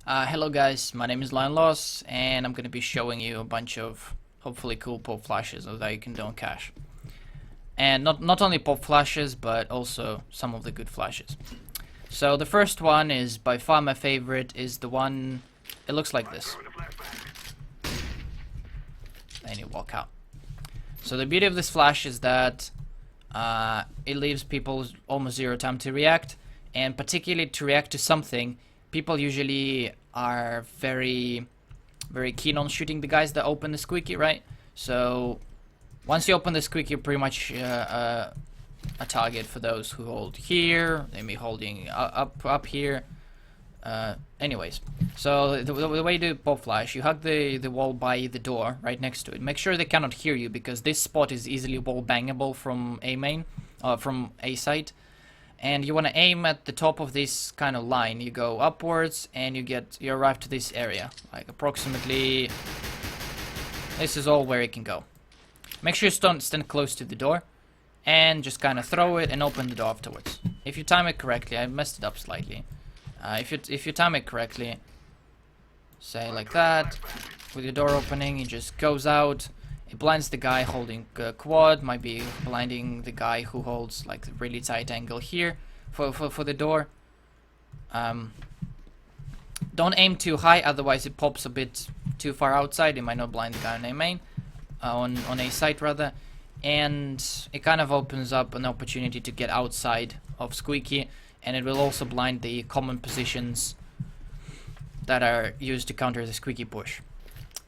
Hello guys, my name is Loss, and I'm going to be showing you a bunch of hopefully cool pop flashes that you can do on cache. And not only pop flashes, but also some of the good flashes. So the first one is by far my favorite, is the one, it looks like this. Then you walk out. So the beauty of this flash is that it leaves people almost zero time to react, and particularly to react to something. People usually are very keen on shooting the guys that open the squeaky, right? So once you open the squeaky, you're pretty much a target for those who hold here. They may be holding up here. Anyways, so the way you do pop flash, you hug the wall by the door right next to it. Make sure they cannot hear you, because this spot is easily wall bangable from A main, from A site. And you want to aim at the top of this kind of line. You go upwards and you arrive to this area, like approximately. This is all where it can go. Make sure you don't stand close to the door, and just kind of throw it and open the door afterwards. If you time it correctly, I messed it up slightly. If you time it correctly, say like that, with your door opening, it just goes out. It blinds the guy holding quad, might be blinding the guy who holds like the really tight angle here for the door. Don't aim too high, otherwise it pops a bit too far outside. It might not blind the guy on A main, on A site rather, and it kind of opens up an opportunity to get outside of squeaky, and it will also blind the common positions that are used to counter the squeaky push.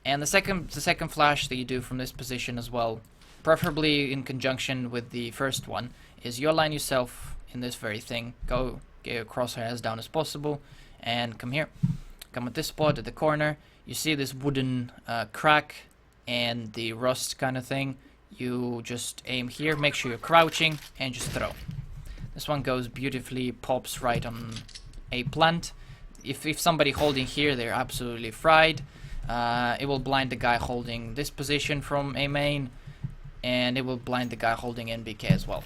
And the second flash that you do from this position as well, preferably in conjunction with the first one, is you align yourself in this very thing. Go get your crosshair as down as possible, and come here. Come at this spot at the corner. You see this wooden crack and the rust kind of thing. You just aim here, make sure you're crouching, and just throw. This one goes beautifully, pops right on a plant. If somebody holding here, they're absolutely fried. It will blind the guy holding this position from A main, and it will blind the guy holding NBK as well.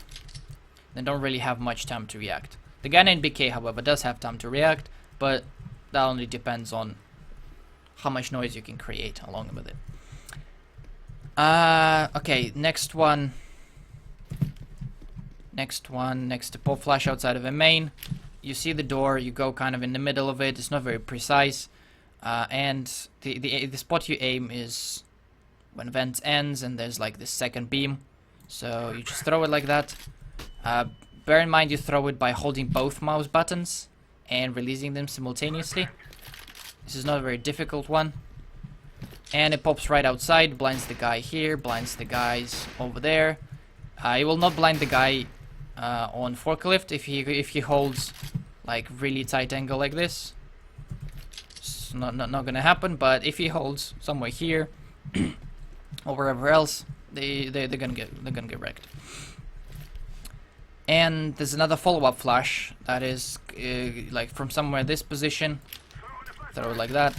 They don't really have much time to react. The guy in NBK, however, does have time to react, but that only depends on how much noise you can create along with it. Okay, next one. Next to pop flash outside of A main. You see the door, you go kind of in the middle of it. It's not very precise. And the spot you aim is when vent ends and there's like this second beam. So you just throw it like that. Bear in mind you throw it by holding both mouse buttons and releasing them simultaneously. This is not a very difficult one. And it pops right outside, blinds the guy here, blinds the guys over there. It will not blind the guy on forklift if he holds like really tight angle like this. It's not gonna happen, but if he holds somewhere here or wherever else, they're gonna get wrecked. And there's another follow-up flash that is like from somewhere this position. Throw it like that.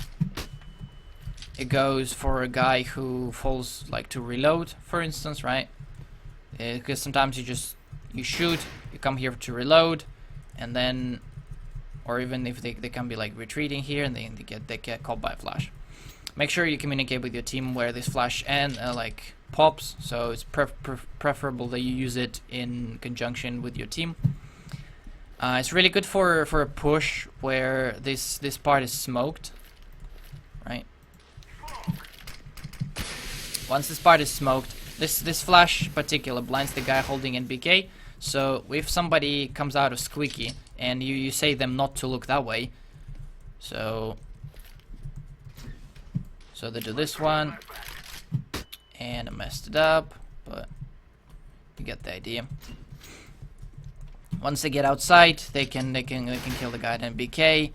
It goes for a guy who falls like to reload, for instance, right? Because sometimes you shoot, you come here to reload, and then, or even if they can be like retreating here and they get caught by a flash. Make sure you communicate with your team where this flash and like pops, so it's preferable that you use it in conjunction with your team. It's really good for a push where this part is smoked, right? Once this part is smoked, this flash in particular blinds the guy holding NBK. So if somebody comes out of squeaky and you say them not to look that way, so they do this one, and I messed it up, but you get the idea. Once they get outside, they can kill the guy at NBK.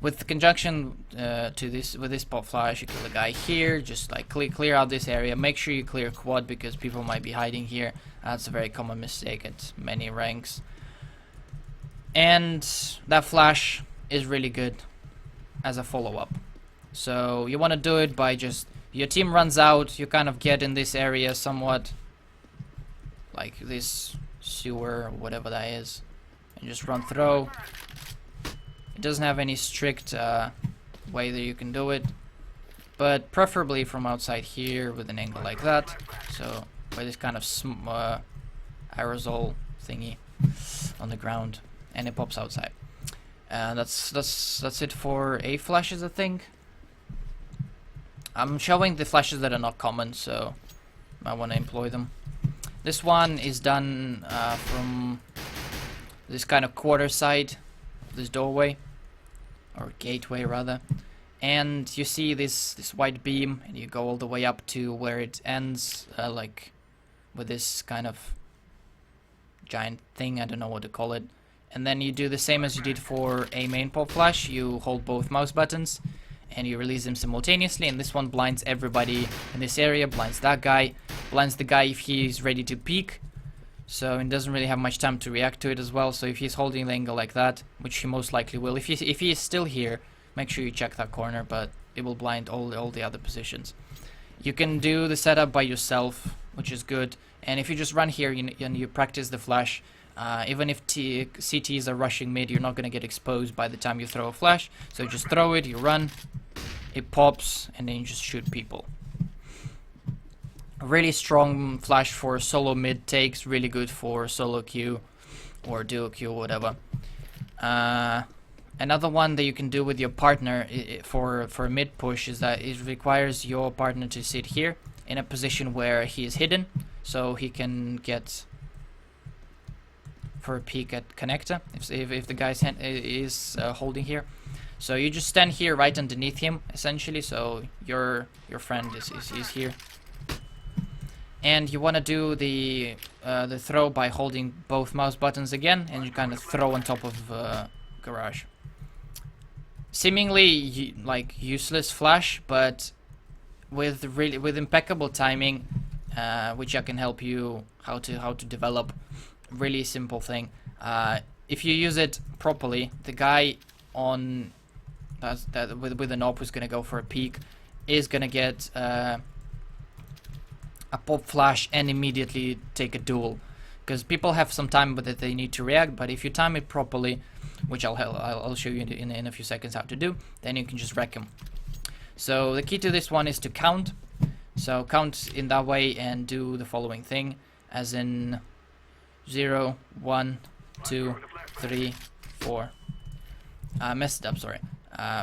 With the conjunction with this pop flash, you kill the guy here. Just like clear out this area. Make sure you clear quad, because people might be hiding here. That's a very common mistake at many ranks. And that flash is really good as a follow-up. So you want to do it by just, your team runs out, you kind of get in this area somewhat, like this sewer or whatever that is, and just run through. It doesn't have any strict way that you can do it, but preferably from outside here with an angle like that. So with this kind of aerosol thingy on the ground, and it pops outside. And that's it for A flashes, I think. I'm showing the flashes that are not common, so I want to employ them. This one is done from this kind of quarter side, this doorway, or gateway rather. And you see this white beam, and you go all the way up to where it ends, like with this kind of giant thing, I don't know what to call it. And then you do the same as you did for a main pop flash. You hold both mouse buttons and you release them simultaneously, and this one blinds everybody in this area, blinds that guy, blinds the guy if he's ready to peek, so he doesn't really have much time to react to it as well. So if he's holding the angle like that, which he most likely will, if he is still here, make sure you check that corner, but it will blind all the other positions. You can do the setup by yourself, which is good, and if you just run here and you practice the flash, even if CTs are rushing mid, you're not going to get exposed by the time you throw a flash. So just throw it, you run, it pops, and then you just shoot people. A really strong flash for solo mid takes, really good for solo queue or duo queue or whatever. Another one that you can do with your partner for a mid push is that it requires your partner to sit here in a position where he is hidden, so he can get for a peek at connector if the guy's hand is holding here. So you just stand here right underneath him essentially, so your friend is here, and you want to do the throw by holding both mouse buttons again, and you kind of throw on top of garage. Seemingly like useless flash, but with impeccable timing, which I can help you how to develop. Really simple thing. If you use it properly, the guy on that with an op who's gonna go for a peek is gonna get a pop flash and immediately take a duel, because people have some time with it, they need to react. But if you time it properly, which I'll show you in a few seconds how to do, then you can just wreck him. So the key to this one is to count. So count in that way and do the following thing, as in 0, 1, 2, 3, 4. Messed up, sorry.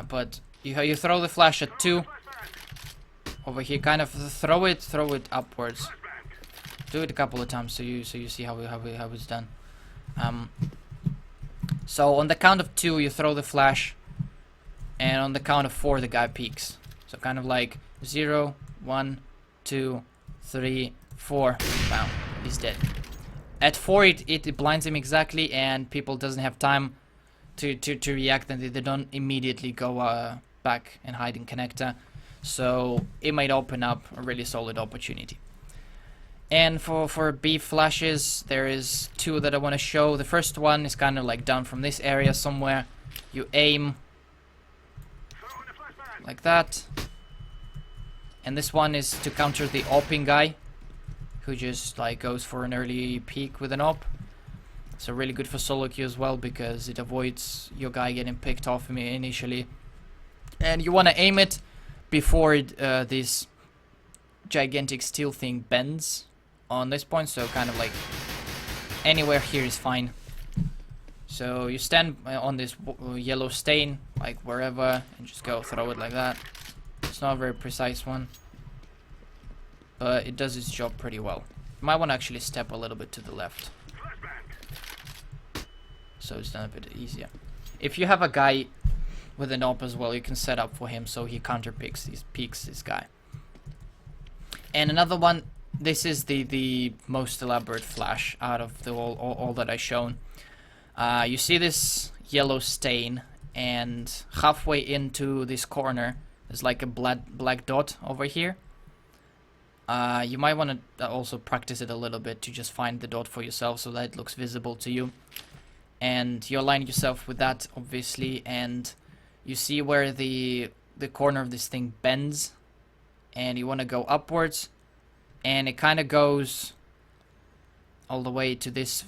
But you throw the flash at 2 over here. Kind of throw it upwards. Do it a couple of times so you see how it's done. So on the count of 2, you throw the flash, and on the count of 4, the guy peeks. So kind of like 0, 1, 2, 3, 4. Bam, he's dead. At 4, it blinds him exactly, and people doesn't have time to react, and they don't immediately go back and hide in connector. So it might open up a really solid opportunity. And for B flashes, there is 2 that I want to show. The first one is kind of like down from this area somewhere. You aim like that. And this one is to counter the opping guy, who just like goes for an early peek with an op. So really good for solo queue as well, because it avoids your guy getting picked off initially. And you want to aim it before this gigantic steel thing bends on this point, so kind of like anywhere here is fine. So you stand on this yellow stain, like wherever, and just go throw it like that. It's not a very precise one, but it does its job pretty well. You might want to actually step a little bit to the left, so it's done a bit easier. If you have a guy with an op as well, you can set up for him so he counter peeks this guy. And another one, this is the most elaborate flash out of the all that I've shown. You see this yellow stain, and halfway into this corner there's like a black dot over here. You might want to also practice it a little bit to just find the dot for yourself so that it looks visible to you. And you align yourself with that, obviously, and you see where the corner of this thing bends, and you want to go upwards, and it kind of goes all the way to this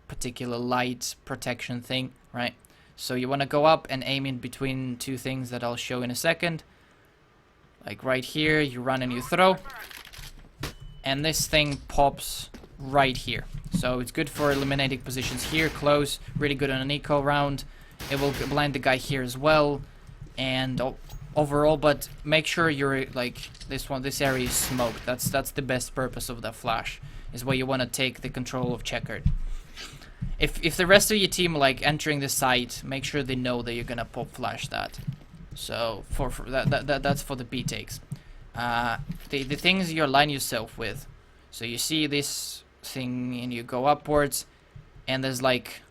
particular light protection thing, right? So you want to go up and aim in between two things that I'll show in a second. Like right here, you run and you throw. And this thing pops right here. So it's good for eliminating positions here, close, really good on an eco round. It will blind the guy here as well. And overall, but make sure you're like this area is smoked. That's the best purpose of that flash, is where you want to take the control of checkered. If the rest of your team like entering the site, make sure they know that you're gonna pop flash that. So for that's for the B takes. The things you align yourself with. So you see this thing and you go upwards, and there's like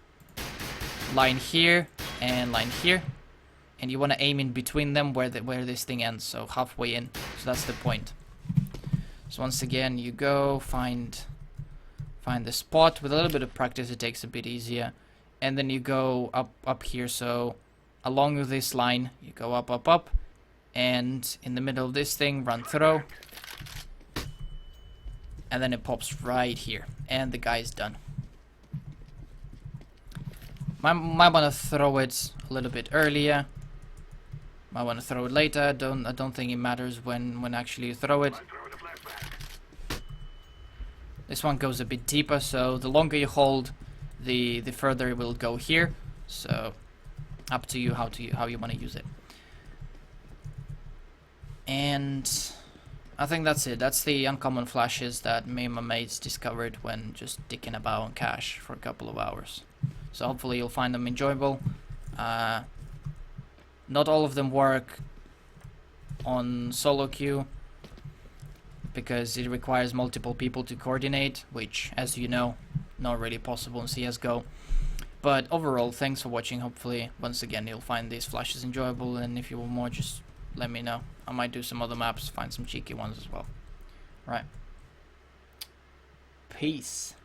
line here and line here, and you want to aim in between them where this thing ends, so halfway in. So that's the point. So once again, you go find the spot. With a little bit of practice, it takes a bit easier, and then you go up here. So along with this line, you go up, and in the middle of this thing, run throw, and then it pops right here, and the guy's done. Might want to throw it a little bit earlier. Might want to throw it later. I don't think it matters when actually you throw it. This one goes a bit deeper, so the longer you hold, the further it will go here. So up to you how you want to use it. And I think that's it. That's the uncommon flashes that me and my mates discovered when just dicking about on cache for a couple of hours. So hopefully you'll find them enjoyable. Not all of them work on solo queue, because it requires multiple people to coordinate, which, as you know, not really possible in CSGO. But overall, thanks for watching. Hopefully, once again, you'll find these flashes enjoyable, and if you want more, just let me know. I might do some other maps, find some cheeky ones as well. Right. Peace.